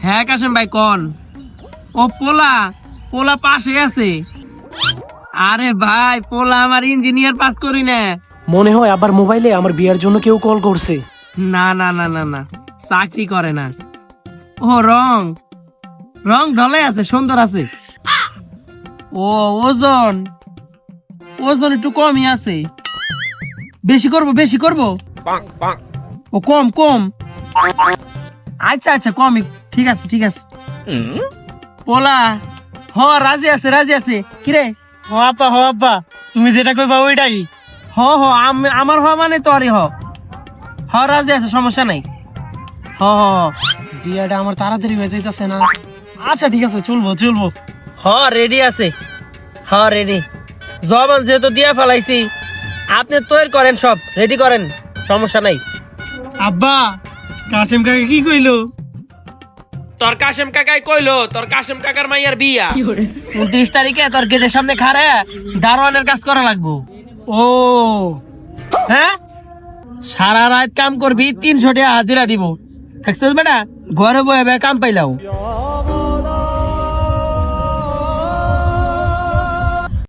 হ্যাঁ কাশেম ভাই কোন? ও পোলা পোলা পাশে আছে। আরে ভাই পোলা আমার ইঞ্জিনিয়ার পাস করি না। মনে হয় আবার মোবাইলে আমার বিয়ার জন্য কেউ কল করছে। না না না না না, চাকরি করে না। ও রং রং ধলে আছে, সুন্দর আছে। ও ওজন ওজন একটু কমই আছে। বেশি করব বেশি করব। ও কম কম। আচ্ছা আচ্ছা কমই, ঠিক আছে ঠিক আছে। পোলা হ রাজি আছে রাজি আছে। কিরে? হ আব্বা তুমি যেটা কইবা ওইটাই। হ হ আমার হ মানে তোরই হ। হ রাজি আছে, সমস্যা নাই। হ হ হ। বিয়াটা আমার তাড়াতাড়ি হয়ে যাইতাছে না। আচ্ছা ঠিক আছে, চলবো। হ রেডি আছে। হ রেডি। জবান যেহেতু দিয়া ফেলাইছি, আপনি তৈরি করেন, সব রেডি করেন, সমস্যা নাই। আব্বা কাশেম কাকা কি কইলো? তোর কাশেম কাকাই কইলো তোর কাশেম কাকার মাইয়ার বিয়া 29 তারিখে তোর গেটের সামনে খাড়ে দারোয়ানের কাজ করা লাগবো। ও হ্যাঁ, সারা রাত কাম করবি, 300 টাকা হাজিরা দিব। দেখছিস বেটা, ঘরে বয়ে কাম পাইলাও।